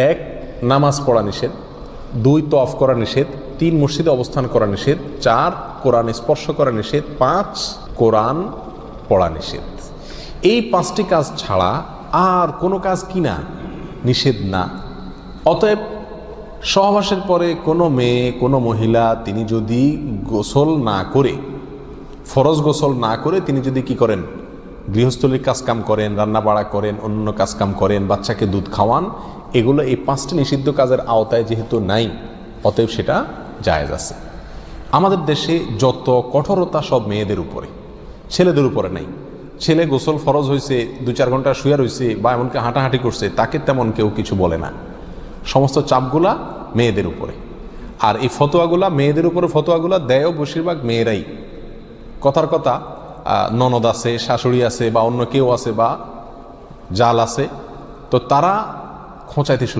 এক, নামাজ পড়া নিষেধ। 2, তওয়াফ করা নিষেধ। 3, মসজিদে অবস্থান করা নিষেধ। 4, কোরআন স্পর্শ করা নিষেধ। 5, কোরআন পড়া নিষেধ। এই 5টি কাজ ছাড়া আর কোনো কাজ কিনা নিষেধ না। অতএব সহবাসের পরে কোনো মেয়ে, কোনো মহিলা তিনি যদি গোসল না করে, ফরজ গোসল না করে তিনি যদি কি করেন, গৃহস্থলীর কাজকাম করেন, রান্না বাড়া করেন, অন্য কাজকাম করেন, বাচ্চাকে দুধ খাওয়ান, এগুলো এই 5টি নিষিদ্ধ কাজের আওতায় যেহেতু নাই, অতএব সেটা জায়েজ আছে। আমাদের দেশে যত কঠোরতা সব মেয়েদের উপরে, ছেলেদের উপরে নাই। ছেলে গোসল ফরজ হয়েছে, 2-4 ঘন্টা শুয়ে রয়েছে বা এমনকি হাঁটাহাঁটি করছে, তাকে তেমন কেউ কিছু বলে না। সমস্ত চাপগুলা মেয়েদের উপরে। আর এই ফতোয়াগুলা মেয়েদের উপরে, ফতোয়াগুলা দেয়ও বেশিরভাগ মেয়েরাই। কথার কথা, ননদ আছে, শাশুড়ি আছে বা অন্য কেউ আছে বা জাল আছে, তো তারা খোঁচাইতে শুরু